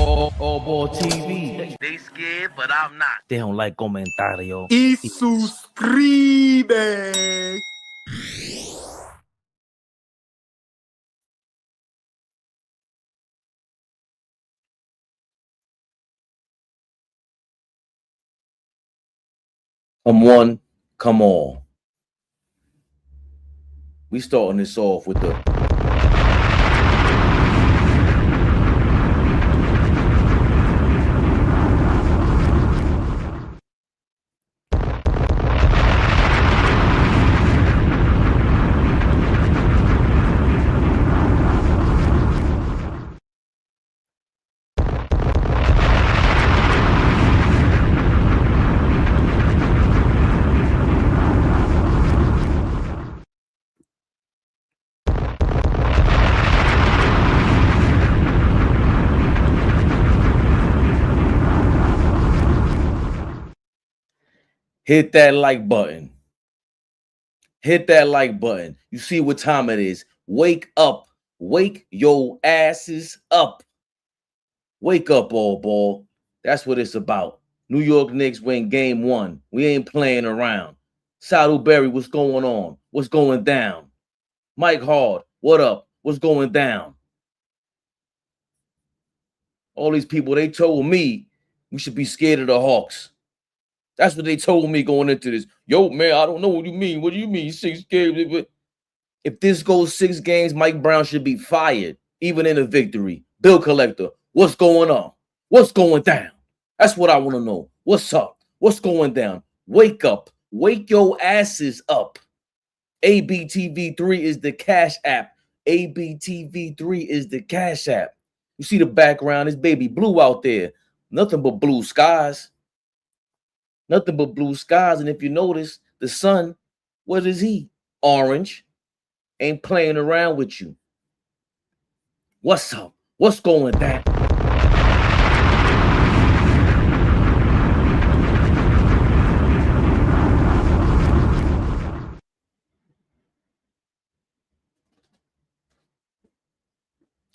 AllBall TV. They scared, but I'm not. They don't like comentario. Y suscribe. Come one, come all. We starting this off with the hit that like button. Hit that like button. You see what time it is. Wake up. Wake your asses up. Wake up, AllBall. That's what it's about. New York Knicks win game 1. We ain't playing around. Saddleberry, what's going on? What's going down? Mike Hard, what up? What's going down? All these people, they told me we should be scared of the Hawks. That's what they told me going into this. Yo, man, I don't know what you mean. What do you mean 6 games? If this goes 6 games, Mike Brown should be fired, even in a victory. Bill Collector, what's going on? What's going down? That's what I want to know. What's up? What's going down? Wake up. Wake your asses up. ABTV3 is the cash app. ABTV3 is the cash app. You see the background, it's baby blue out there. Nothing but blue skies. Nothing but blue skies. And if you notice, the sun, what is he? Orange. Ain't playing around with you. What's up? What's going down?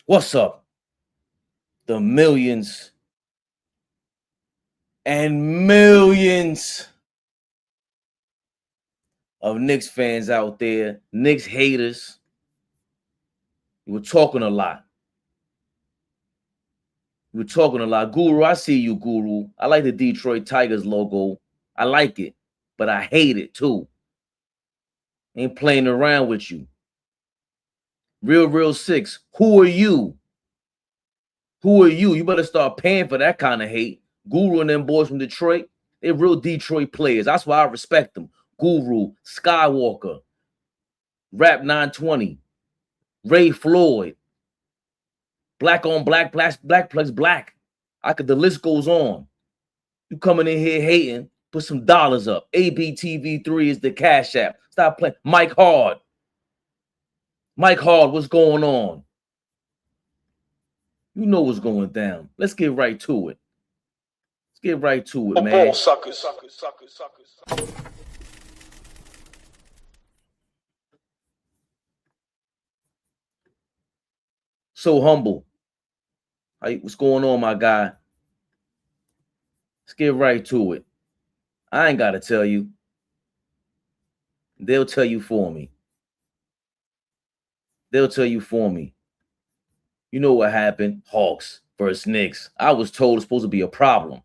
What's up? The millions and millions of Knicks fans out there, Knicks haters. You were talking a lot. Guru, I see you, Guru. I like the Detroit Tigers logo. I like it, but I hate it too. Ain't playing around with you. Real 6. Who are you? Who are you? You better start paying for that kind of hate. Guru and them boys from Detroit, they're real Detroit players. That's why I respect them. Guru, Skywalker, Rap 920, Ray Floyd, black on black, black plus black. The list goes on. You coming in here hating, put some dollars up. ABTV3 is the cash app. Stop playing. Mike Hard, what's going on? You know what's going down. Let's get right to it. Man. Suckers. So humble. What's going on, my guy? Let's get right to it. I ain't got to tell you. They'll tell you for me. You know what happened? Hawks versus Knicks. I was told it's supposed to be a problem.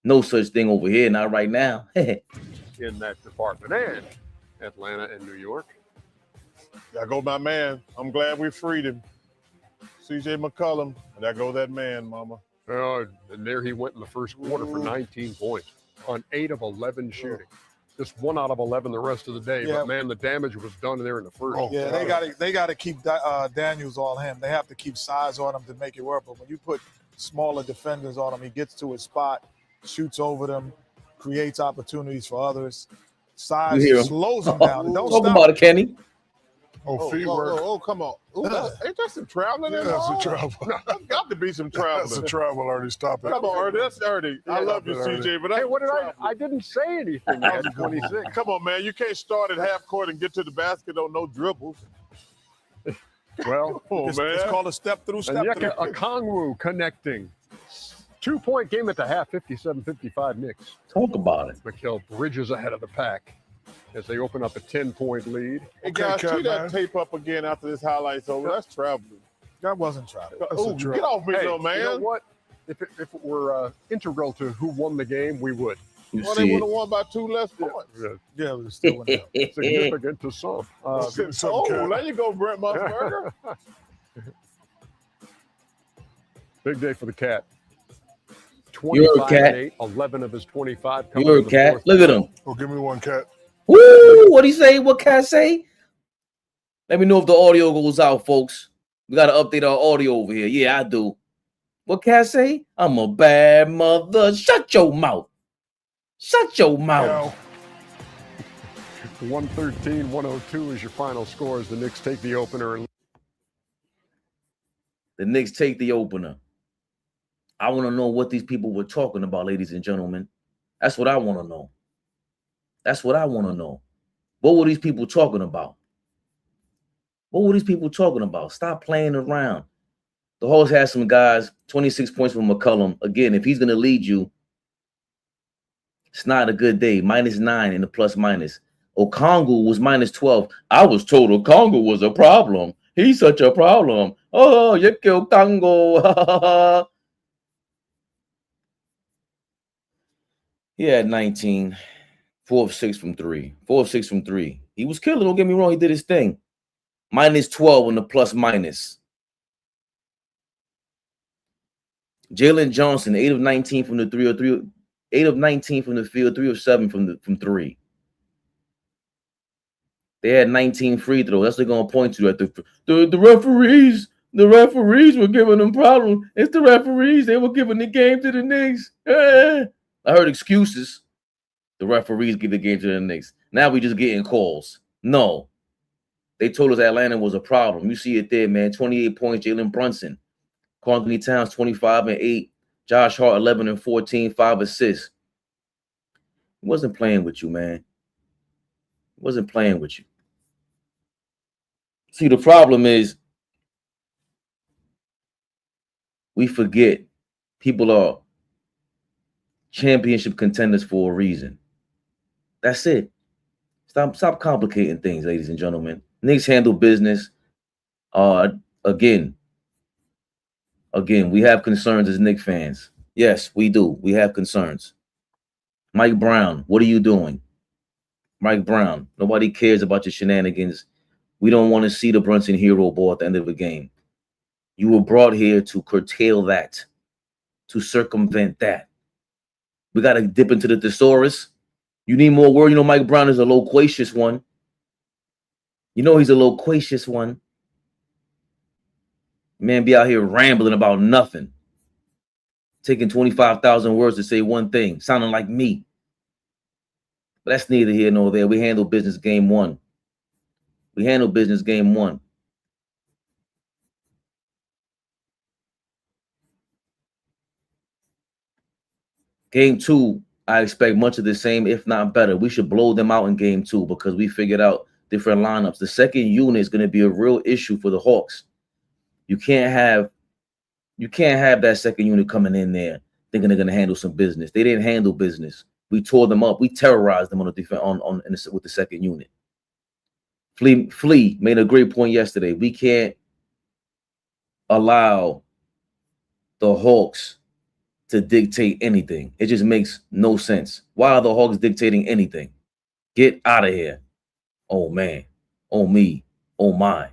No such thing over here, not right now. In that department, and Atlanta and New York. There go my man. I'm glad we freed him. CJ McCollum. And there go that man, mama. And there he went in the first quarter for 19 points on 8 of 11 shooting. Just 1 out of 11 the rest of the day. Yeah. But, man, the damage was done there in the first. Yeah, they got to keep Daniels on him. They have to keep size on him to make it work. But when you put smaller defenders on him, he gets to his spot, shoots over them, creates opportunities for others. Size slows him down. Don't talk about it, Kenny. Come on. Ain't that some traveling? Yeah, that's some travel. There's got to be some traveling. That's some travel, Ernie. Stop it. Come on, Ernie. That's Ernie. I love you, CJ. But hey, what did I didn't say anything. That's 26. Come on, man. You can't start at half court and get to the basket on no dribbles. Well, it's called a step through, step through. Okongwu connecting. 2-point game at the half, 57-55 Knicks. Talk about it. Mikal Bridges ahead of the pack as they open up a 10-point lead. Hey, guys, see that tape up again after this highlight's over. That's traveling. That wasn't traveling. Oh, get off me, little man. You know what? If it were integral to who won the game, we would. Well, they would have won by 2 less points. Yeah, we still win out. Significant to some. There you go, Brent Musburger. Big day for the Cat. You're a cat. 25-8, 11 of his 25. You're a cat. Look at him. Oh, give me one, Cat. Woo! What'd he say? What Cat say? Let me know if the audio goes out, folks. We got to update our audio over here. Yeah, I do. What Cat say? I'm a bad mother. Shut your mouth. Shut your mouth. 113-102 is your final score as the Knicks take the opener. The Knicks take the opener. I want to know what these people were talking about, ladies and gentlemen. That's what I want to know. That's what I want to know. What were these people talking about? What were these people talking about? Stop playing around. The Hawks had some guys, 26 points from McCollum. Again, if he's going to lead you, it's not a good day. -9 in the plus minus. Okongwu was -12. I was told Okongwu was a problem. He's such a problem. Oh, you killed Okongwu. He had 19, 4 of 6 from 3. 4 of 6 from 3. He was killing. Don't get me wrong. He did his thing. -12 on the plus minus. Jalen Johnson, 8 of 19 from the 3, 8 of 19 from the field, 3 of 7 from 3. They had 19 free throws. That's what they're gonna point to at the referees. The referees were giving them problems. It's the referees. They were giving the game to the Knicks. I heard excuses. The referees give the game to the Knicks. Now we just getting calls. No. They told us Atlanta was a problem. You see it there, man. 28 points, Jalen Brunson. Anthony Towns, 25 and 8. Josh Hart, 11 and 14, 5 assists. He wasn't playing with you, man. He wasn't playing with you. See, the problem is we forget people are championship contenders for a reason. That's it. Stop complicating things, ladies and gentlemen. Knicks handle business. Again, we have concerns as Knicks fans. Yes, we do. We have concerns. Mike Brown, what are you doing? Mike Brown, nobody cares about your shenanigans. We don't want to see the Brunson hero ball at the end of the game. You were brought here to curtail that, to circumvent that. We got to dip into the thesaurus. You need more word. You know, Mike Brown is a loquacious one. You know he's a loquacious one. Man be out here rambling about nothing. Taking 25,000 words to say one thing, sounding like me. But that's neither here nor there. We handle business game one. We handle business game one. Game two, I expect much of the same, if not better. We should blow them out in game two because we figured out different lineups. The second unit is going to be a real issue for the Hawks. You can't have that second unit coming in there thinking they're going to handle some business. They didn't handle business. We tore them up. We terrorized them on the defense with the second unit. Flea made a great point yesterday. We can't allow the Hawks to dictate anything. It just makes no sense. Why are the Hawks dictating anything? Get out of here. Oh, man. Oh, me. Oh, my.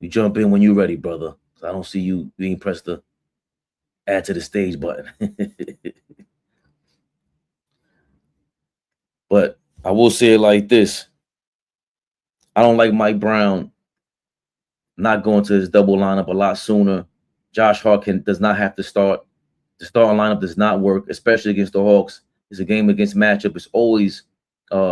You jump in when you're ready, brother. I don't see you being pressed the add to the stage button. But I will say it like this. I don't like Mike Brown not going to his double lineup a lot sooner. Josh Hart does not have to start. The starting lineup does not work, especially against the Hawks. It's a game against matchup. It's always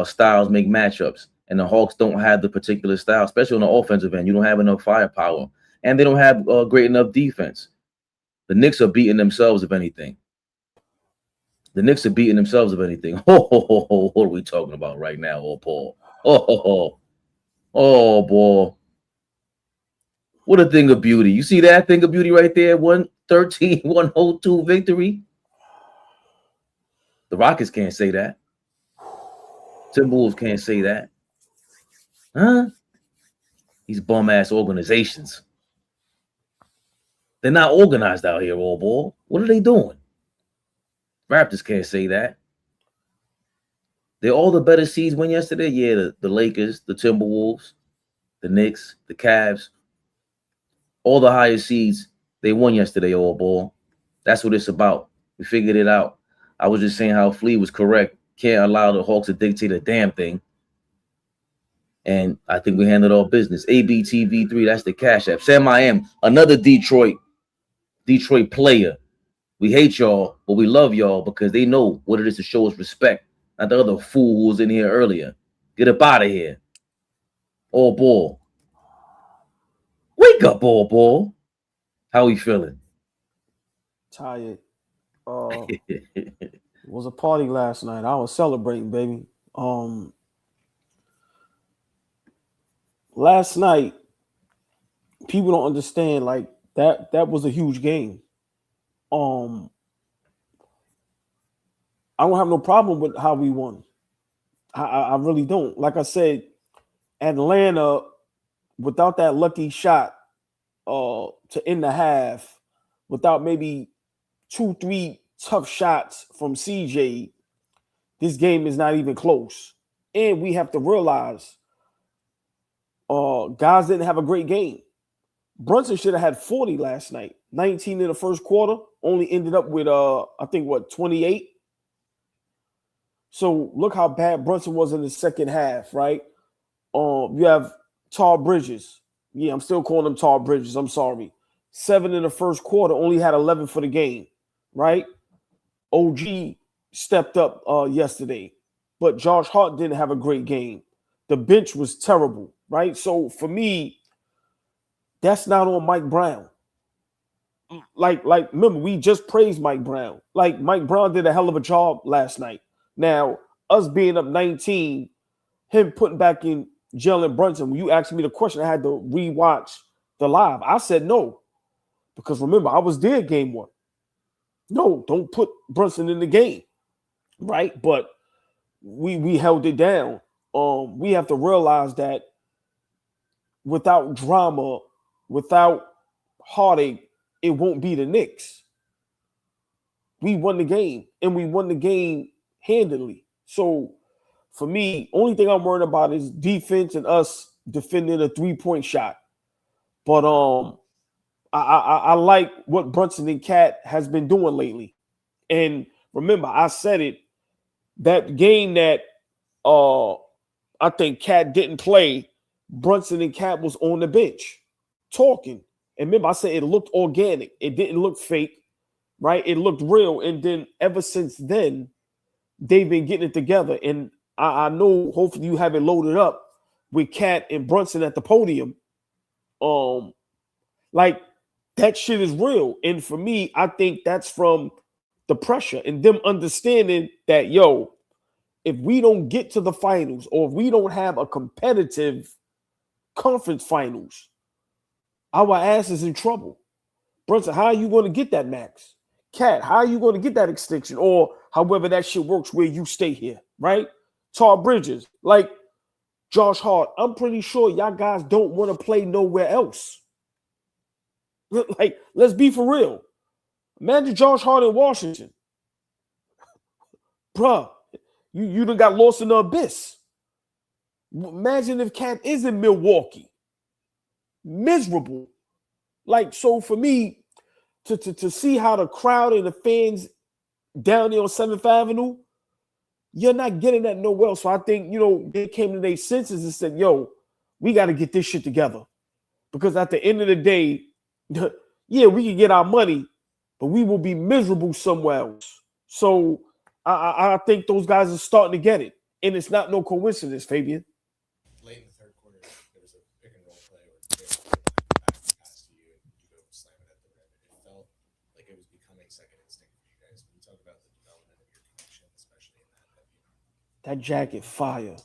styles make matchups. And the Hawks don't have the particular style, especially on the offensive end. You don't have enough firepower. And they don't have great enough defense. The Knicks are beating themselves, if anything. The Knicks are beating themselves, if anything. What are we talking about right now, Paul? Oh, boy. What a thing of beauty. You see that thing of beauty right there? 113, 102 victory. The Rockets can't say that. Timberwolves can't say that. Huh? These bum-ass organizations. They're not organized out here, old boy. What are they doing? Raptors can't say that. They're all the better seeds win yesterday. Yeah, the Lakers, the Timberwolves, the Knicks, the Cavs, all the higher seeds, they won yesterday, old boy. That's what it's about. We figured it out. I was just saying how Flea was correct. Can't allow the Hawks to dictate a damn thing. And I think we handled all business. ABTV3, that's the Cash App. Sam I am, another Detroit player. We hate y'all, but we love y'all because they know what it is to show us respect. Not the other fool who was in here earlier. Get up out of here. All ball. Wake up, all ball. How we feeling? Tired. It was a party last night. I was celebrating, baby. Last night, people don't understand like that was a huge game. I don't have no problem with how we won. I really don't. Like I said, Atlanta, without that lucky shot to end the half, without maybe 2-3 tough shots from CJ, this game is not even close. And we have to realize guys didn't have a great game. Brunson should have had 40 last night. 19 in the first quarter, only ended up with I think 28. So look how bad Brunson was in the second half, right? You have Tall Bridges. Yeah, I'm still calling him Tall Bridges. I'm sorry. 7 in the first quarter, only had 11 for the game, right? OG stepped up yesterday, but Josh Hart didn't have a great game. The bench was terrible, right? So for me, that's not on Mike Brown. Like remember, we just praised Mike Brown. Like Mike Brown did a hell of a job last night. Now, us being up 19, him putting back in Jalen Brunson, when you asked me the question, I had to rewatch the live. I said no, because remember, I was there game one. No, don't put Brunson in the game, right? But we held it down. We have to realize that without drama, without heartache, it won't be the Knicks. We won the game, and we won the game handily. So for me, only thing I'm worried about is defense and us defending a 3-point shot. But I like what Brunson and Cat has been doing lately. And remember, I said it, that game that I think Cat didn't play, Brunson and Cat was on the bench talking. And remember, I said it looked organic. It didn't look fake, right? It looked real. And then ever since then, they've been getting it together. And I know hopefully you have it loaded up with Cat and Brunson at the podium. Like that shit is real. And for me, I think that's from the pressure and them understanding that, yo, if we don't get to the finals or if we don't have a competitive conference finals, our ass is in trouble. Brunson, how are you going to get that max? Cat, how are you going to get that extension? Or however that shit works where you stay here, right? Tall Bridges, like Josh Hart, I'm pretty sure y'all guys don't want to play nowhere else. Like, let's be for real. Imagine Josh Hart in Washington. Bruh, you done got lost in the abyss. Imagine if Cat is in Milwaukee. Miserable. Like, so for me, to see how the crowd and the fans down there on 7th Avenue, you're not getting that nowhere else. So I think, they came to their senses and said, yo, we got to get this shit together. Because at the end of the day, yeah, we can get our money, but we will be miserable somewhere else. So I think those guys are starting to get it. And it's not no coincidence, Fabian. Late in the third quarter, there was a pick and roll play where Jalen back pass to you and you go slam it at the rim. It felt like it was becoming second instinct for you guys. When you talk about the development of your connection, especially in that. That jacket fire.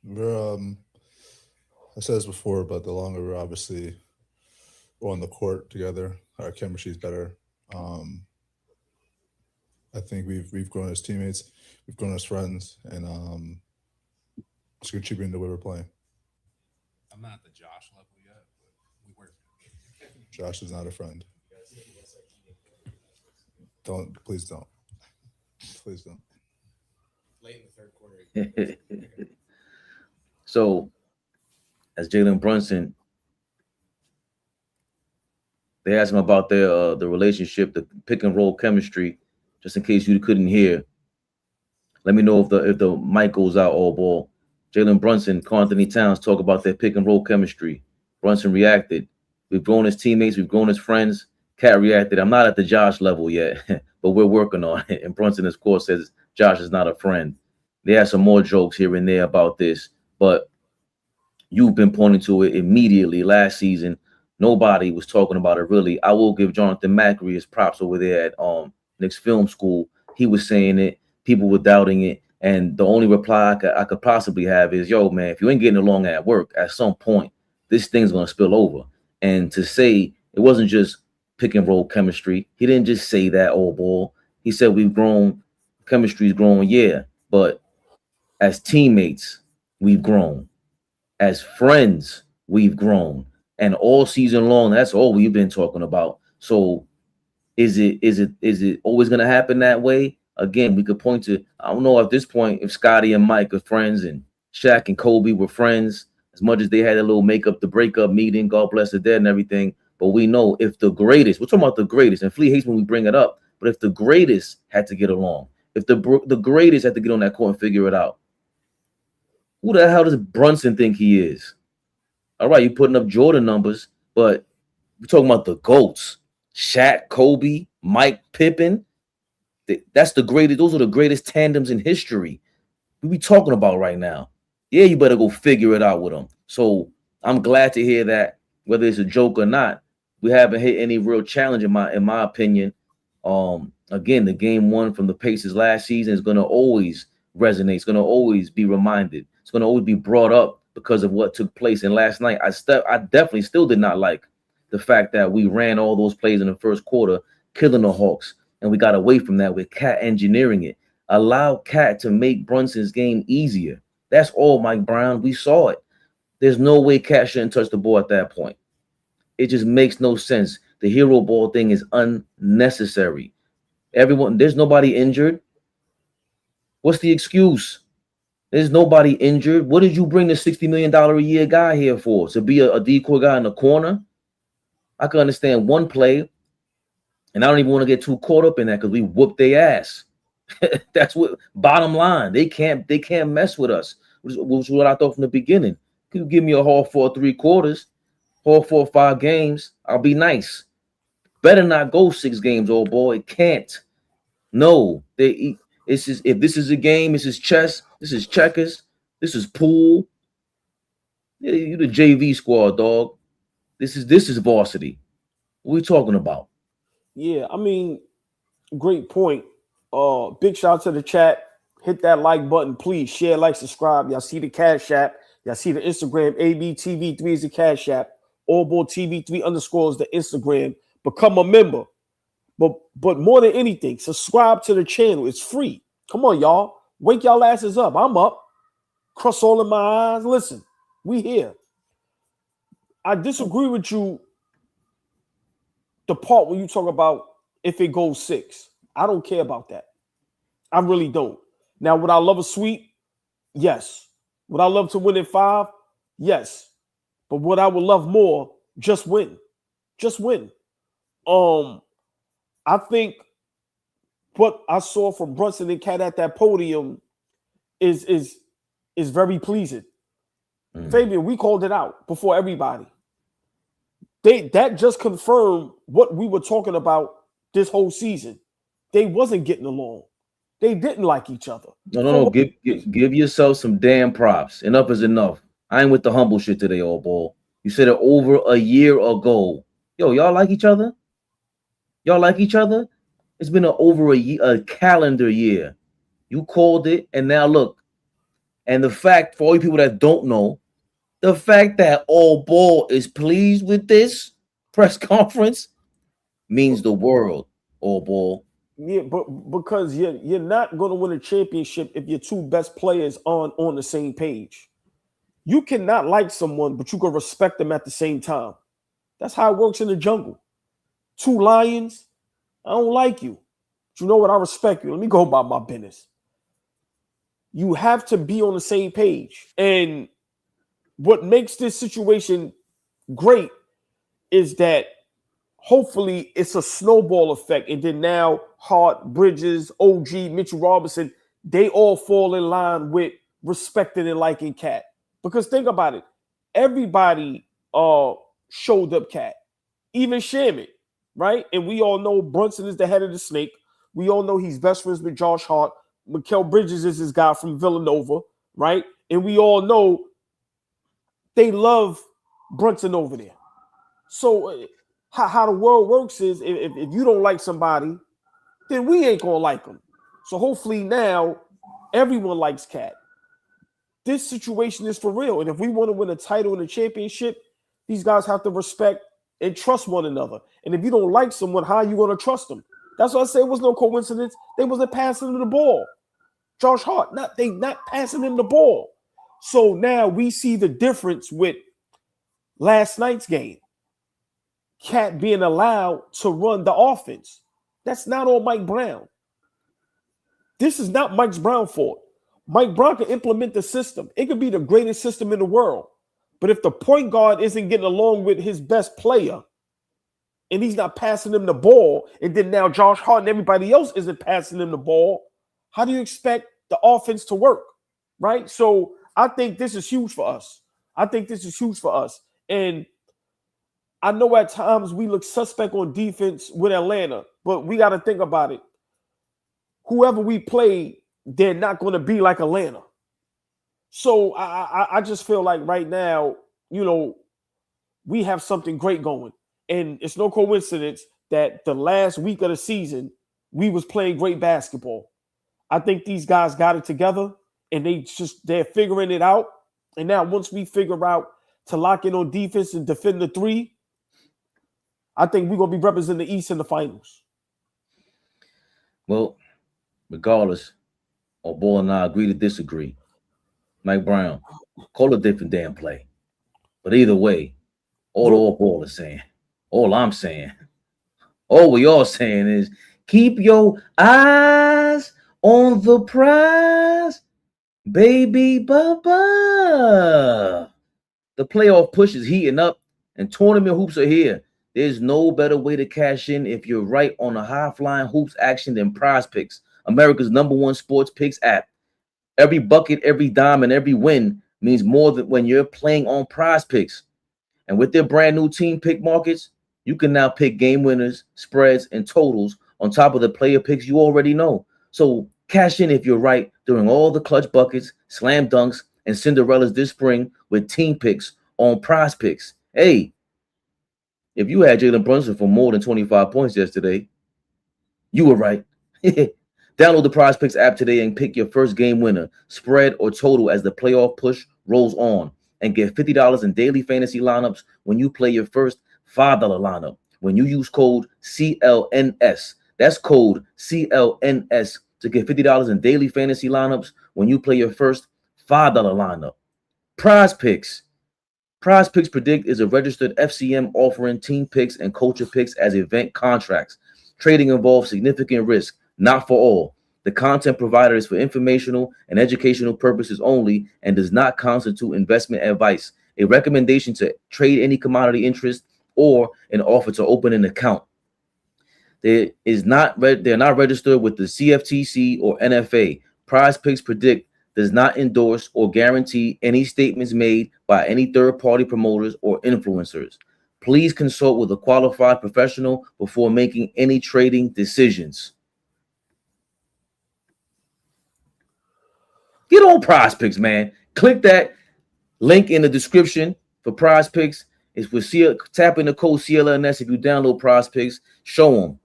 We're I said this before, but the longer we're obviously on the court together, our chemistry is better. I think we've grown as teammates, we've grown as friends, and it's contributing to the way we're playing. I'm not at the Josh level yet, but we work. Josh is not a friend. Please don't. Please don't. Late in the third quarter. So, as Jalen Brunson, they asked him about their the relationship, the pick and roll chemistry. Just in case you couldn't hear, let me know if the mic goes out. All ball. Jalen Brunson, Karl Anthony Towns talk about their pick and roll chemistry. Brunson reacted. We've grown as teammates. We've grown as friends. Cat reacted. I'm not at the Josh level yet, but we're working on it. And Brunson, of course, says Josh is not a friend. They had some more jokes here and there about this, but you've been pointing to it immediately last season. Nobody was talking about it really. I will give Jonathan Macri his props over there at Knicks Film School. He was saying it. People were doubting it. And the only reply I could possibly have is, yo, man, if you ain't getting along at work, at some point, this thing's going to spill over. And to say it wasn't just pick and roll chemistry. He didn't just say that, all ball. He said we've grown. Chemistry's grown, yeah. But as teammates, we've grown. As friends, we've grown. And all season long, that's all we've been talking about. So is it always going to happen that way? Again, we could point to, I don't know at this point if Scotty and Mike are friends and Shaq and Kobe were friends, as much as they had a little the breakup meeting, God bless the dead and everything. But we know if the greatest, we're talking about the greatest, and Flea hates when we bring it up, but if the greatest had to get along, if the greatest had to get on that court and figure it out, who the hell does Brunson think he is? All right, you're putting up Jordan numbers, but we're talking about the GOATs. Shaq, Kobe, Mike, Pippen. That's the greatest. Those are the greatest tandems in history. We talking about right now. Yeah, you better go figure it out with them. So I'm glad to hear that, whether it's a joke or not, we haven't hit any real challenge in my opinion. Again, the game one from the Pacers last season is going to always resonate. It's going to always be reminded. It's going to always be brought up because of what took place. And last night, I definitely still did not like the fact that we ran all those plays in the first quarter, killing the Hawks, and we got away from that with Cat engineering it. Allow Cat to make Brunson's game easier. That's all, Mike Brown. We saw it. There's no way Cat shouldn't touch the ball at that point. It just makes no sense. The hero ball thing is unnecessary. There's nobody injured. What's the excuse? There's nobody injured. What did you bring the $60 million a year guy here for? To be a decoy guy in the corner? I can understand one play, and I don't even want to get too caught up in that because we whooped their ass. That's what bottom line. They can't mess with us, which was what I thought from the beginning. You give me a haul for 3 quarters, haul 4 or 5 games, I'll be nice. Better not go 6 games, old boy. It can't. No, it's just, if this is a game, this is chess, this is checkers, this is pool. Yeah, you the JV squad, dog. This is varsity. What are we talking about? Yeah, I mean, great point. Big shout out to the chat. Hit that like button, please. Share, like, subscribe. Y'all see the Cash App. Y'all see the Instagram. ABTV3 is the Cash App. AllBall TV3 _ is the Instagram. Become a member. But more than anything, subscribe to the channel. It's free. Come on, y'all. Wake y'all asses up. I'm up. Cross all of my eyes. Listen, we here. I disagree with you. The part when you talk about if it goes 6. I don't care about that. I really don't. Now, would I love a sweep? Yes. Would I love to win in 5? Yes. But what I would love more, just win. Just win. I think what I saw from Brunson and Cat at that podium is very pleasing. Fabian, we called it out before everybody. That just confirmed what we were talking about this whole season. They wasn't getting along. They didn't like each other. No. Give yourself some damn props. Enough is enough. I ain't with the humble shit today, old ball. You said it over a year ago. Yo, y'all like each other? Y'all like each other? It's been over a calendar year. You called it, and now look, And the fact, for all you people that don't know, the fact that AllBall is pleased with this press conference means the world, AllBall. Yeah, but because you're not going to win a championship if your two best players aren't on the same page. You cannot like someone, but you can respect them at the same time. That's how it works in the jungle. Two lions, I don't like you. But you know what? I respect you. Let me go about my business. You have to be on the same page. And what makes this situation great is that hopefully it's a snowball effect. And then now Hart, Bridges, OG, Mitchell Robinson, they all fall in line with respecting and liking Cat. Because think about it. Everybody showed up Cat. Even Shamit, right? And we all know Brunson is the head of the snake. We all know he's best friends with Josh Hart. Mikal Bridges is this guy from Villanova, right? And we all know they love Brunson over there. So how the world works is if you don't like somebody, then we ain't gonna like them. So hopefully now everyone likes Cat. This situation is for real. And if we want to win a title and a championship, these guys have to respect and trust one another. And if you don't like someone, how are you going to trust them? That's why I say it was no coincidence. They wasn't passing him the ball. Josh Hart, they not passing him the ball. So now we see the difference with last night's game. Cat being allowed to run the offense. That's not all Mike Brown. This is not Mike Brown's fault. Mike Brown can implement the system. It could be the greatest system in the world. But if the point guard isn't getting along with his best player and he's not passing him the ball, and then now Josh Hart and everybody else isn't passing him the ball, how do you expect the offense to work, right? So I think this is huge for us. And I know at times we look suspect on defense with Atlanta, but we got to think about it. Whoever we play, they're not going to be like Atlanta. So I just feel like right now, we have something great going. And it's no coincidence that the last week of the season, we was playing great basketball. I think these guys got it together and they're figuring it out. And now once we figure out to lock in on defense and defend the three, I think we're going to be representing the East in the finals. Well, regardless, AllBall and I agree to disagree. Mike Brown, call a different damn play. But either way, all AllBall is saying, all I'm saying, all we all saying is keep your eyes on the prize, baby Bubba. The playoff push is heating up and tournament hoops are here. There's no better way to cash in if you're right on a high-flying hoops action than Prize Picks, America's #1 sports picks app. Every bucket, every dime, and every win means more than when you're playing on Prize Picks. And with their brand new team pick markets, you can now pick game winners, spreads, and totals on top of the player picks you already know. So cash in if you're right during all the clutch buckets, slam dunks, and Cinderellas this spring with team picks on Prize Picks. Hey, if you had Jalen Brunson for more than 25 points yesterday, you were right. Download the Prize Picks app today and pick your first game winner, spread, or total as the playoff push rolls on. And get $50 in daily fantasy lineups when you play your first $5 lineup. When you use code CLNS, that's code CLNS to get $50 in daily fantasy lineups when you play your first $5 lineup. Prize Picks. Prize Picks Predict is a registered FCM offering team picks and culture picks as event contracts. Trading involves significant risk. Not for all. The content provided is for informational and educational purposes only and does not constitute investment advice, a recommendation to trade any commodity interest, or an offer to open an account. They're not registered with the CFTC or NFA. Prize Picks Predict does not endorse or guarantee any statements made by any third-party promoters or influencers. Please consult with a qualified professional before making any trading decisions. Get on Prize Picks, man. Click that link in the description for Prize Picks. Tap in the code CLNS if you download Prize Picks. Show them.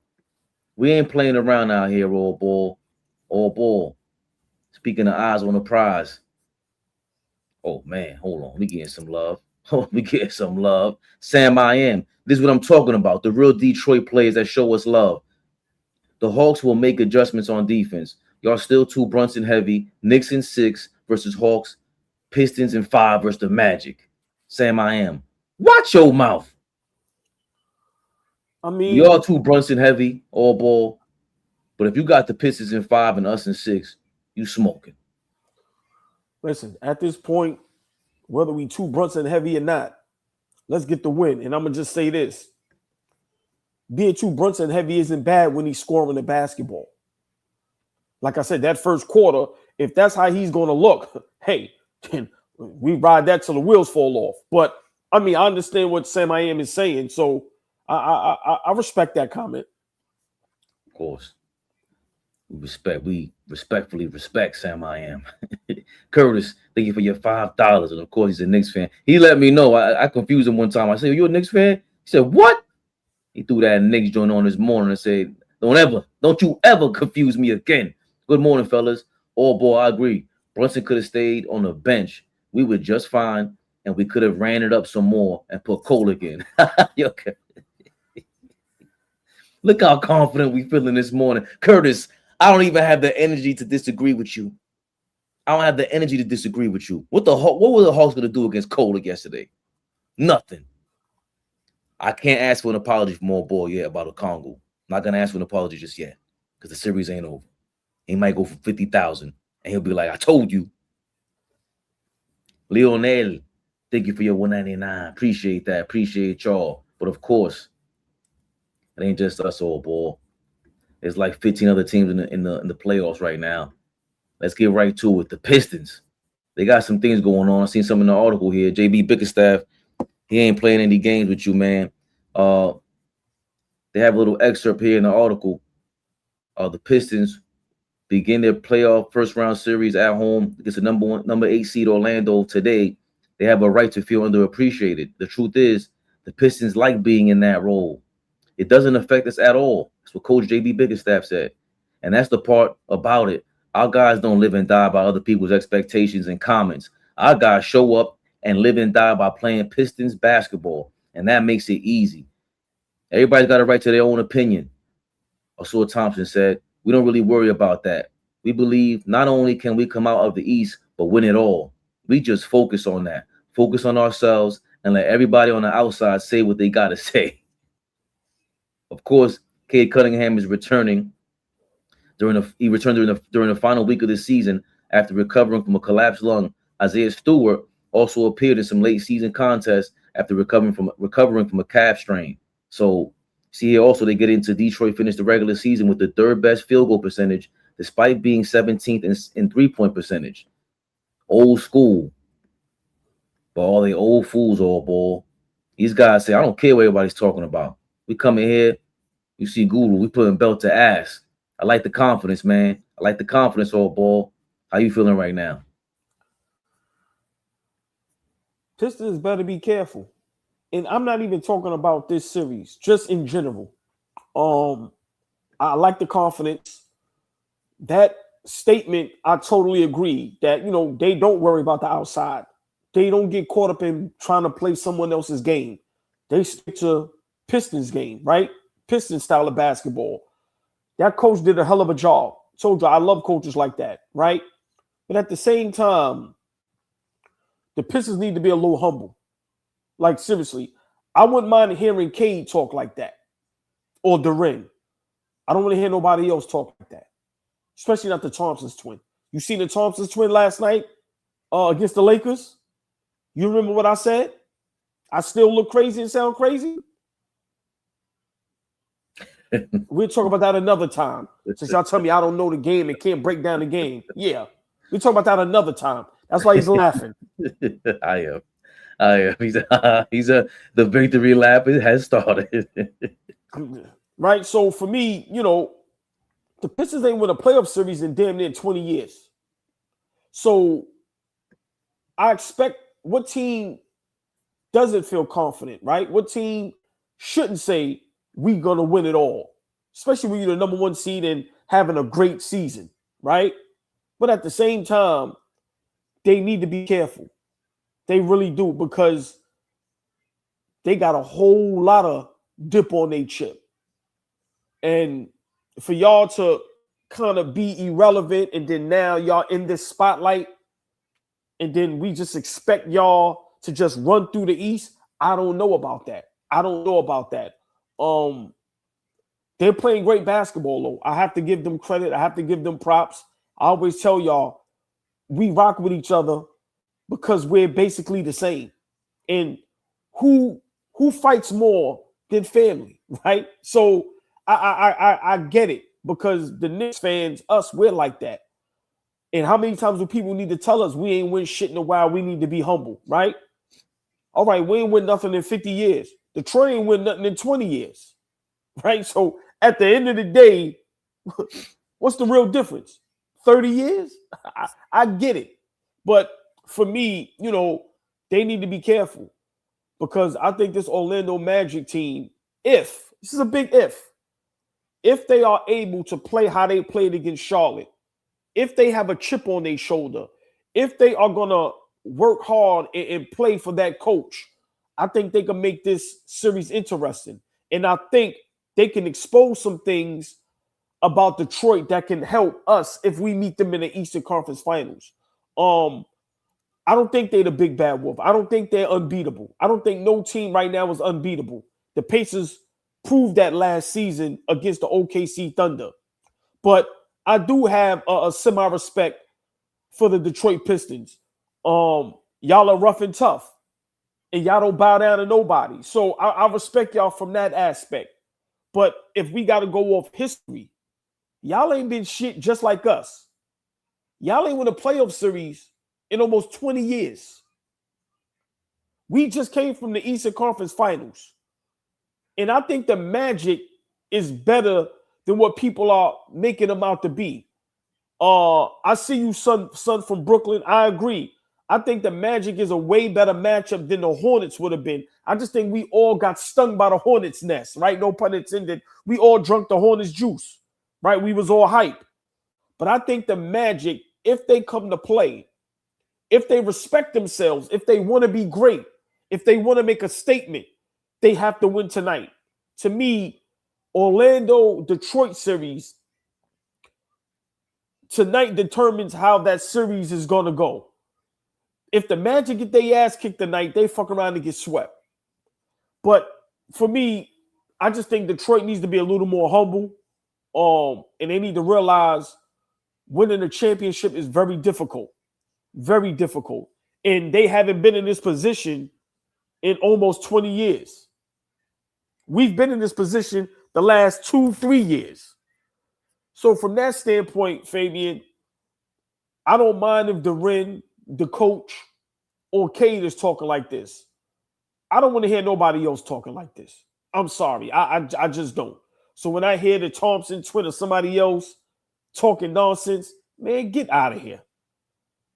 We ain't playing around out here, AllBall. AllBall. Speaking of eyes on the prize. Oh man, hold on. We getting some love. Oh, we getting some love. Sam I am. This is what I'm talking about. The real Detroit players that show us love. The Hawks will make adjustments on defense. Y'all still too Brunson heavy. Knicks in 6 versus Hawks. Pistons in 5 versus the Magic. Sam I am. Watch your mouth. I mean, Y'all too Brunson heavy, all ball. But if you got the Pistons in 5 and us in 6, you smoking. Listen, at this point, whether we too Brunson heavy or not, let's get the win. And I'm going to just say this. Being too Brunson heavy isn't bad when he's scoring the basketball. Like I said, that first quarter, if that's how he's going to look, hey, we ride that till the wheels fall off. But, I mean, I understand what Sam I am is saying, so I respect that comment. Of course. We respectfully respect Sam I am. Curtis, thank you for your $5. And of course, he's a Knicks fan. He let me know. I confused him one time. I said, "You a Knicks fan?" He said, "What?" He threw that Knicks joint on this morning and said, don't you ever confuse me again. Good morning, fellas. Oh boy, I agree. Brunson could have stayed on the bench. We were just fine, and we could have ran it up some more and put Cole again. Okay. Look how confident we feeling this morning. Curtis, I don't even have the energy to disagree with you. I don't have the energy to disagree with you. What were the Hawks going to do against Cole yesterday? Nothing. I can't ask for an apology from AllBall yet about a Congo. I'm not going to ask for an apology just yet because the series ain't over. He might go for 50,000 and he'll be like, "I told you." Lionel, thank you for your 199. Appreciate that. Appreciate y'all. But of course, it ain't just us, AllBall. There's like 15 other teams in the playoffs right now. Let's get right to it. The Pistons, they got some things going on. I seen some in the article here. JB Bickerstaff, he ain't playing any games with you, man. They have a little excerpt here in the article. The Pistons begin their playoff first round series at home against the number 8 seed Orlando today. They have a right to feel underappreciated. The truth is, the Pistons like being in that role. It doesn't affect us at all. That's what Coach JB Bickerstaff said. And that's the part about it. Our guys don't live and die by other people's expectations and comments. Our guys show up and live and die by playing Pistons basketball. And that makes it easy. Everybody's got a right to their own opinion. Osur Thompson said, "We don't really worry about that. We believe not only can we come out of the East, but win it all. We just focus on that. Focus on ourselves and let everybody on the outside say what they got to say." Of course, Cade Cunningham is returning. He returned during the final week of the season after recovering from a collapsed lung. Isaiah Stewart also appeared in some late season contests after recovering from a calf strain. So see here also they get into Detroit finished the regular season with the 3rd best field goal percentage despite being 17th in 3-point percentage. Old school. But all they old fools, AllBall. These guys say, "I don't care what everybody's talking about. We come in here, you see Guru, we putting belt to ass." I like the confidence, man. I like the confidence, AllBall. How you feeling right now? Pistons better be careful. And I'm not even talking about this series, just in general. I like the confidence. That statement, I totally agree that, they don't worry about the outside. They don't get caught up in trying to play someone else's game. They stick to Pistons game, right? Pistons style of basketball. That coach did a hell of a job. Told you, I love coaches like that, right? But at the same time, the Pistons need to be a little humble. Like, seriously, I wouldn't mind hearing Cade talk like that. Or Duren. I don't want to hear nobody else talk like that. Especially not the Thompson's twin. You seen the Thompson's twin last night against the Lakers? You remember what I said? I still look crazy and sound crazy? We'll talk about that another time. Since y'all tell me I don't know the game and can't break down the game. Yeah. We'll talk about that another time. That's why he's laughing. I am. The victory lap has started. Right? So for me, the Pistons ain't win a playoff series in damn near 20 years. So I expect what team doesn't feel confident, right? What team shouldn't say we're going to win it all, especially when you're the number 1 seed and having a great season, right? But at the same time, they need to be careful. They really do, because they got a whole lot of dip on their chip. And for y'all to kind of be irrelevant, and then now y'all in this spotlight, and then we just expect y'all to just run through the East, I don't know about that. I don't know about that. They're playing great basketball, though. I have to give them credit. I have to give them props. I always tell y'all, we rock with each other because we're basically the same. And who fights more than family, right? So I get it, because the Knicks fans, us, we're like that. And how many times do people need to tell us we ain't win shit in a while? We need to be humble, right? All right, we ain't win nothing in 50 years. Detroit ain't win nothing in 20 years, right? So at the end of the day, what's the real difference? 30 years? I get it. But for me, you know, they need to be careful, because I think this Orlando Magic team, this is a big if they are able to play how they played against Charlotte, if they have a chip on their shoulder, if they are going to work hard and play for that coach, I think they can make this series interesting. And I think they can expose some things about Detroit that can help us if we meet them in the Eastern Conference Finals. I don't think they're the big bad wolf. I don't think they're unbeatable. I don't think no team right now is unbeatable. The Pacers proved that last season against the OKC Thunder. But I do have a semi-respect for the Detroit Pistons. Y'all are rough and tough, and y'all don't bow down to nobody. So I respect y'all from that aspect. But if we got to go off history, y'all ain't been shit just like us. Y'all ain't win a playoff series in almost 20 years. We just came from the Eastern Conference Finals. And I think the Magic is better than what people are making them out to be. I see you, son from Brooklyn. I agree. I think the Magic is a way better matchup than the Hornets would have been. I just think we all got stung by the Hornets' nest, right? No pun intended. We all drunk the Hornets' juice, right? We was all hype. But I think the Magic, if they come to play, if they respect themselves, if they want to be great, if they want to make a statement, they have to win tonight. To me, Orlando-Detroit series tonight determines how that series is going to go. If the Magic get their ass kicked tonight, they fuck around and get swept. But for me, I just think Detroit needs to be a little more humble. And they need to realize winning a championship is very difficult. Very difficult. And they haven't been in this position in almost 20 years. We've been in this position the last 2-3 years. So from that standpoint, Fabian, I don't mind if Duren, the coach, or Cade is talking like this. I don't want to hear nobody else talking like this. I'm sorry. I just don't. So when I hear the Thompson, Twitter, somebody else talking nonsense, man, get out of here.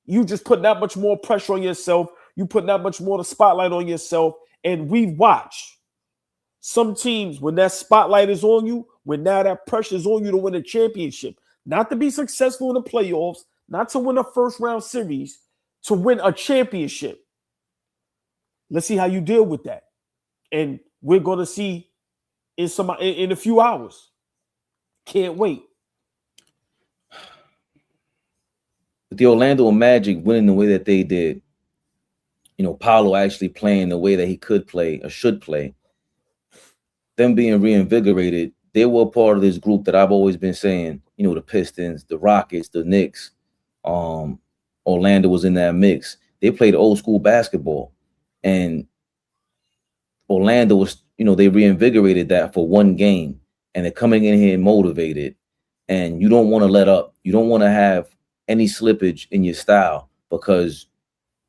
You just put that much more pressure on yourself. You put that much more the spotlight on yourself. And we've watched some teams, when that spotlight is on you, when now that pressure is on you to win a championship, not to be successful in the playoffs, not to win a first-round series, to win a championship. Let's see how you deal with that. And we're going to see in a few hours. Can't wait. With the Orlando Magic winning the way that they did, you know, Paolo actually playing the way that he could play or should play, them being reinvigorated, they were part of this group that I've always been saying, you know, the Pistons, the Rockets, the Knicks, Orlando was in that mix. They played old school basketball, and Orlando was, you know, they reinvigorated that for one game, and they're coming in here motivated, and you don't want to let up. You don't want to have any slippage in your style, because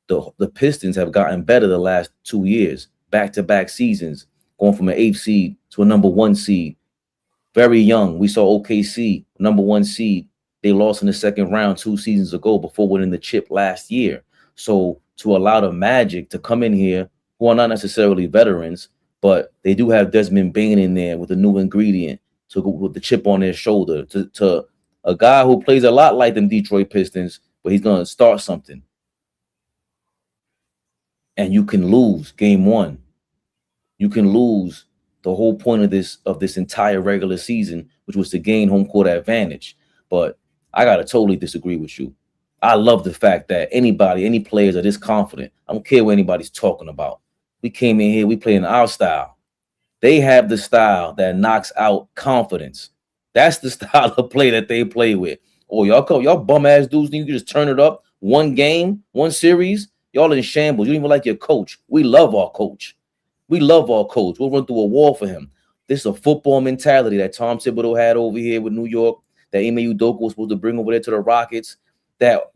the Pistons have gotten better the last 2 years, back-to-back seasons, going from an 8th seed to a number 1 seed. Very young. We saw OKC, number 1 seed. They lost in the second round 2 seasons ago before winning the chip last year. So to allow the Magic to come in here, who are not necessarily veterans, but they do have Desmond Bane in there with a new ingredient to go with the chip on their shoulder, to a guy who plays a lot like them Detroit Pistons, but he's going to start something. and you can lose game one. You can lose the whole point of this entire regular season, which was to gain home court advantage. But I gotta totally disagree with you. I love the fact that any players are this confident. I don't care what anybody's talking about. We came in here, we play in our style. They have the style that knocks out confidence. That's the style of play that they play with. Oh, y'all bum ass dudes, you can just turn it up one game, one series. Y'all in shambles. You don't even like your coach. We love our coach. We'll run through a wall for him. This is a football mentality that Tom Thibodeau had over here with New York, that Ime Udoka was supposed to bring over there to the Rockets, that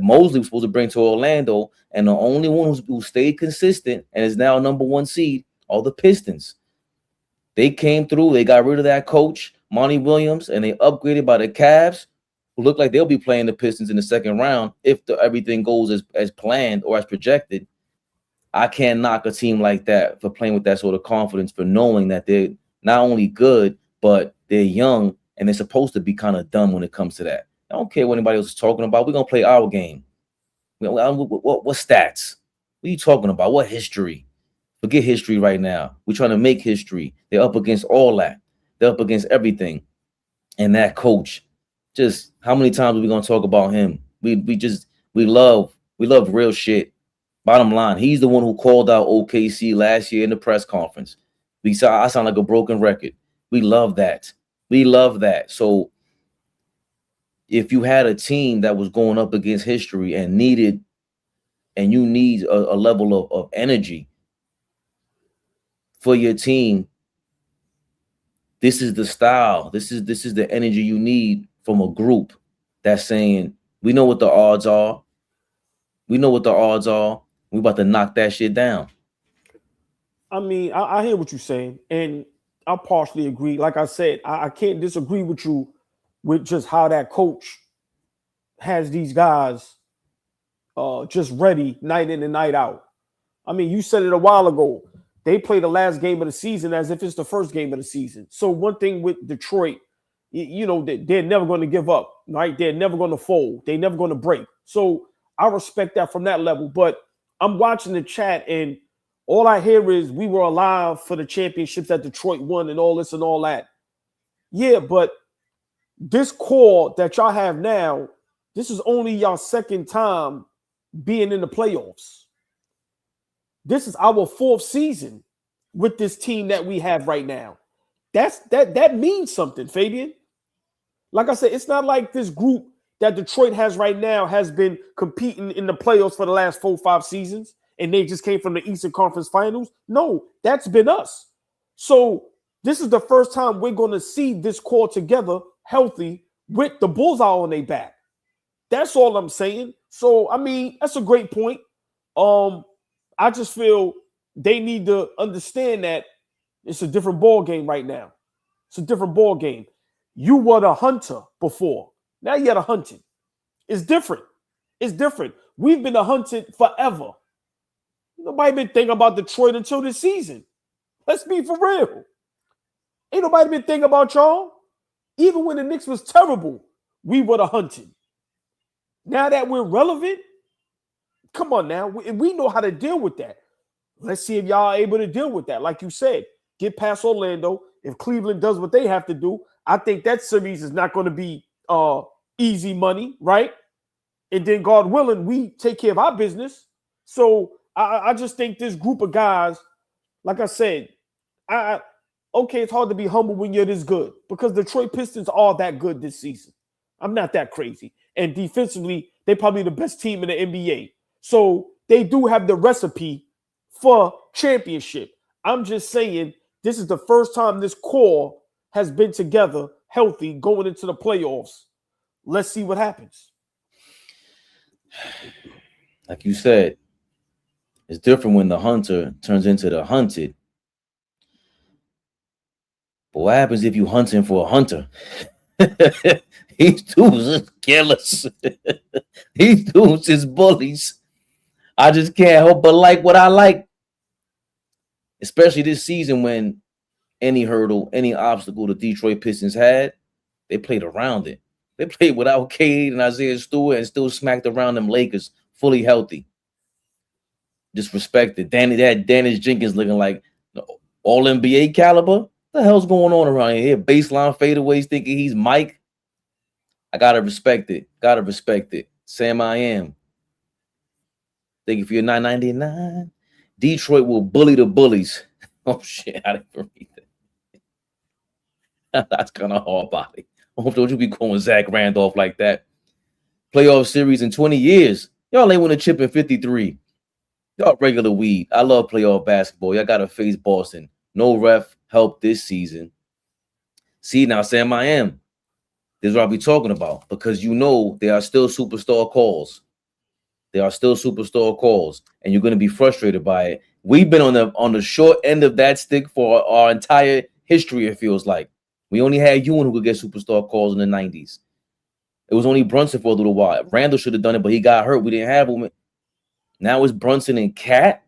Mosley was supposed to bring to Orlando, and the only one who stayed consistent and is now number one seed are the Pistons. They came through. They got rid of that coach, Monty Williams, and they upgraded by the Cavs, who look like they'll be playing the Pistons in the second round if everything goes as planned or as projected. I can't knock a team like that for playing with that sort of confidence, for knowing that they're not only good, but they're young and they're supposed to be kind of dumb when it comes to that. I don't care what anybody else is talking about. We're going to play our game. What stats? What are you talking about? What history? Forget history right now. We're trying to make history. They're up against all that. They're up against everything. And that coach, just how many times are we going to talk about him? We love real shit. Bottom line, he's the one who called out OKC last year in the press conference. I sound like a broken record. We love that. So if you had a team that was going up against history and you need a level of energy for your team, this is the style. This is the energy you need from a group that's saying, we know what the odds are. We about to knock that shit down. I mean, I hear what you're saying, and I partially agree. Like I said, I can't disagree with you with just how that coach has these guys just ready night in and night out. I mean, you said it a while ago. They play the last game of the season as if it's the first game of the season. So one thing with Detroit, they're never going to give up, right? They're never going to fold. They're never going to break. So I respect that from that level. But I'm watching the chat, and all I hear is we were alive for the championships that Detroit won and all this and all that. Yeah, but this core that y'all have now, this is only y'all second time being in the playoffs. This is our fourth season with this team that we have right now. That means something, Fabian. Like I said, it's not like this group that Detroit has right now has been competing in the playoffs for the last 4-5 seasons, and they just came from the Eastern Conference Finals. No, that's been us. So this is the first time we're going to see this core together, healthy, with the bullseye on their back. That's all I'm saying. So, I mean, that's a great point. I just feel they need to understand that it's a different ball game right now. It's a different ball game. You were the hunter before. Now you're the hunted. It's different. It's different. We've been the hunted forever. Nobody been thinking about Detroit until this season. Let's be for real. Ain't nobody been thinking about y'all. Even when the Knicks was terrible, we were the hunted. Now that we're relevant, come on now. We know how to deal with that. Let's see if y'all are able to deal with that. Like you said, get past Orlando. If Cleveland does what they have to do, I think that series is not going to be easy money, right? And then, God willing, we take care of our business. So I just think this group of guys, like I said, okay, it's hard to be humble when you're this good because the Detroit Pistons are that good this season. I'm not that crazy. And defensively, they're probably the best team in the NBA. So they do have the recipe for championship. I'm just saying this is the first time this core has been together, healthy, going into the playoffs. Let's see what happens. Like you said, it's different when the hunter turns into the hunted. But what happens if you hunting for a hunter? These dudes is killers. These dudes is bullies. I just can't help but like what I like. Especially this season when any hurdle, any obstacle the Detroit Pistons had, they played around it. They played without Cade and Isaiah Stewart and still smacked around them Lakers fully healthy. Just respect it. Dennis Jenkins looking like all NBA caliber. What the hell's going on around here? Baseline fadeaways thinking he's Mike. I gotta respect it. Gotta respect it. Sam I am. Thank you for your $9.99. Detroit will bully the bullies. Oh shit, I didn't even read that. That's kind of hard body. I hope don't you be calling Zach Randolph like that. Playoff series in 20 years. Y'all ain't win a chip in 53. Y'all regular weed. I love playoff basketball. Y'all gotta face Boston. No ref help this season. See, now Sam I am. This is what I'll be talking about, because you know there are still superstar calls. There are still superstar calls, and you're going to be frustrated by it. We've been on the short end of that stick for our entire history, it feels like. We only had Ewan who could get superstar calls in the 90s. It was only Brunson for a little while. Randall should have done it, but he got hurt. We didn't have him. Now it's Brunson and Cat.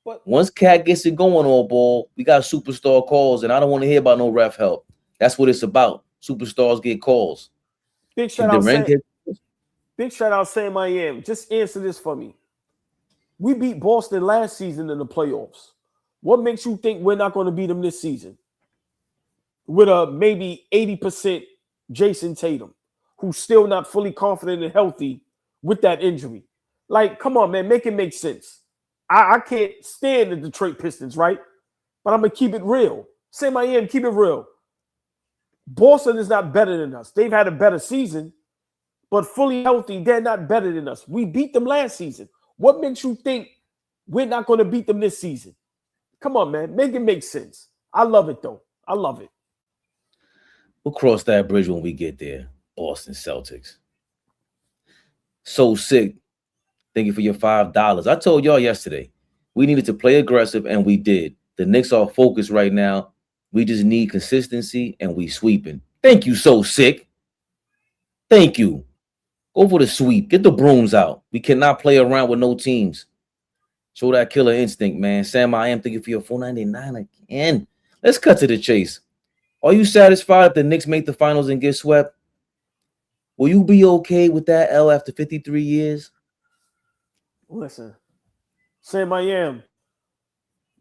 But once Cat gets it going, AllBall, we got superstar calls, and I don't want to hear about no ref help. That's what it's about. Superstars get calls. Big shout out, Sam I am. Just answer this for me. We beat Boston last season in the playoffs. What makes you think we're not going to beat them this season? With a maybe 80% Jason Tatum, who's still not fully confident and healthy with that injury. Like, come on, man, make it make sense. I can't stand the Detroit Pistons, right? But I'm going to keep it real. Sam I am, keep it real. Boston is not better than us. They've had a better season, but fully healthy, they're not better than us. We beat them last season. What makes you think we're not going to beat them this season? Come on, man. Make it make sense. I love it, though. I love it. We'll cross that bridge when we get there. Boston Celtics. So sick. Thank you for your $5. I told y'all yesterday, we needed to play aggressive, and we did. The Knicks are focused right now. We just need consistency, and we sweeping. Thank you, So Sick. Thank you. Go for the sweep. Get the brooms out. We cannot play around with no teams. Show that killer instinct, man. Sam, I am thinking for your $4.99 again. Let's cut to the chase. Are you satisfied if the Knicks make the finals and get swept? Will you be okay with that L after 53 years? Listen, Sam, I am.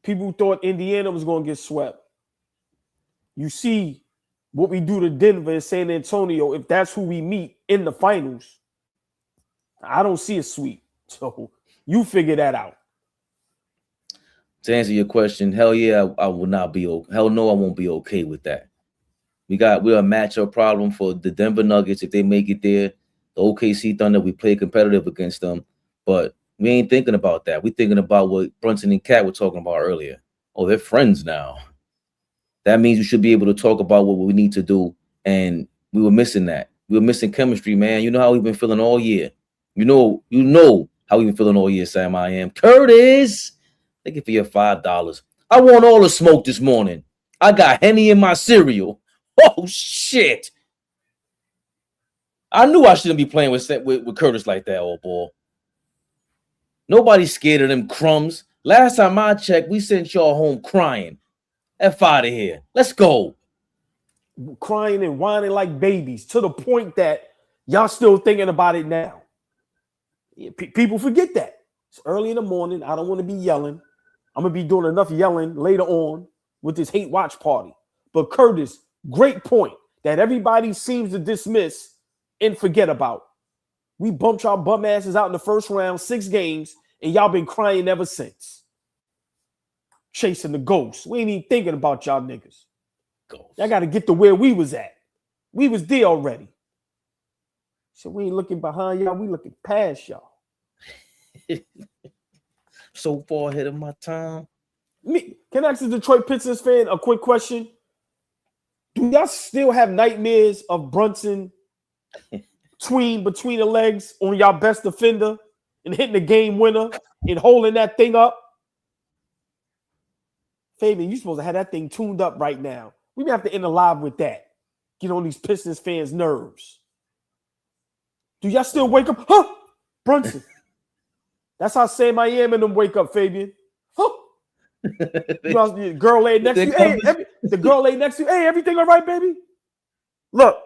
People thought Indiana was going to get swept. You see what we do to Denver and San Antonio. If that's who we meet in the finals, I don't see a sweep. So you figure that out. To answer your question, hell yeah, I will not be okay. Hell no, I won't be okay with that. We're a matchup problem for the Denver Nuggets if they make it there. The OKC Thunder, we play competitive against them, but we ain't thinking about that. We're thinking about what Brunson and Cat were talking about earlier. Oh, they're friends now. That means we should be able to talk about what we need to do, and we were missing that. We were missing chemistry, man. You know how we've been feeling all year. You know how we've been feeling all year, Sam. I am. Curtis, thank you for your $5. I want all the smoke this morning. I got Henny in my cereal. Oh, shit. I knew I shouldn't be playing with Curtis like that, AllBall. Nobody's scared of them crumbs. Last time I checked, we sent y'all home crying. F out of here. Let's go. Crying and whining like babies to the point that y'all still thinking about it now. People forget that. It's early in the morning. I don't want to be yelling. I'm going to be doing enough yelling later on with this hate watch party. But Curtis, great point that everybody seems to dismiss and forget about. We bumped y'all bum asses out in the first round, 6 games, and y'all been crying ever since. Chasing the ghosts. We ain't even thinking about y'all niggas. Y'all got to get to where we was at. We was there already. So we ain't looking behind y'all. We looking past y'all. So far ahead of my time. Can I ask the Detroit Pistons fan a quick question? Do y'all still have nightmares of Brunson between the legs on y'all best defender and hitting the game winner and holding that thing up? Fabian, you supposed to have that thing tuned up right now. We have to end the live with that. Get on these Pistons fans' nerves. Do y'all still wake up? Huh? Brunson. That's how Sam I am and them wake up, Fabian. Huh? The girl laid next to you. Hey, the girl laid next to you. Hey, everything all right, baby? Look.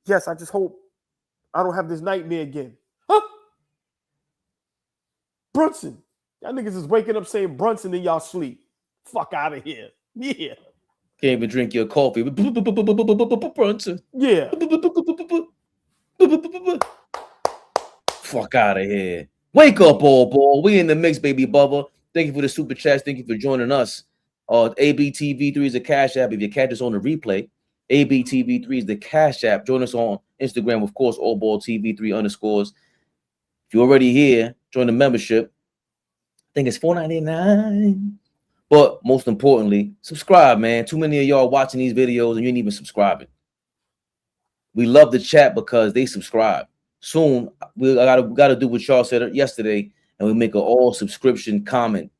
Yes, I just hope I don't have this nightmare again. Huh? Brunson. Y'all niggas is waking up saying Brunson in y'all sleep. Fuck out of here. Yeah. Can't even drink your coffee. Brunson. Yeah. Fuck out of here. Wake up, AllBall. We in the mix, baby Bubba. Thank you for the super chats. Thank you for joining us. ABTV3 is a cash app. If you catch us on the replay, ABTV3 is the cash app. Join us on Instagram, of course, AllBall TV 3_. If you're already here, join the membership. I think it's $4.99. But most importantly, subscribe, man. Too many of y'all watching these videos and you ain't even subscribing. We love the chat because they subscribe. Soon, we gotta do what y'all said yesterday, and we make an all subscription comment.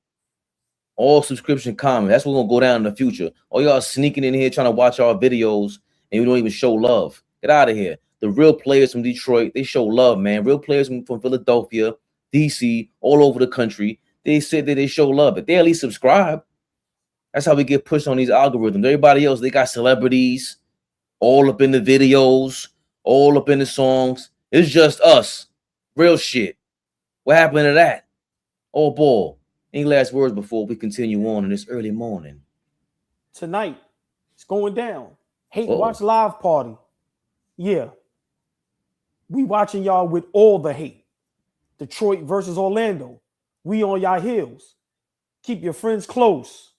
All subscription comment. That's what's gonna go down in the future. All y'all sneaking in here trying to watch our videos and we don't even show love. Get out of here. The real players from Detroit, they show love, man. Real players from Philadelphia, DC, all over the country. They said that they show love. If they at least subscribe, that's how we get pushed on these algorithms. Everybody else, they got celebrities all up in the videos, all up in the songs. It's just us. Real shit. What happened to that? AllBall. Any last words before we continue on in this early morning? Tonight, it's going down. Hate Watch Live Party. Yeah. We watching y'all with all the hate. Detroit versus Orlando. We on y'all heels. Keep your friends close.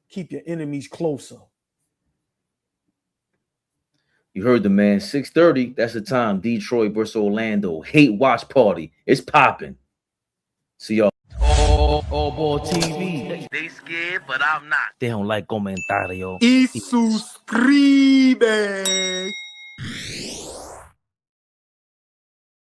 Keep your enemies closer. You heard the man. 6:30. That's the time. Detroit versus Orlando. Hate watch party. It's popping. See y'all. AllBall TV. They scared, but I'm not. They don't like comentario. Y suscribe.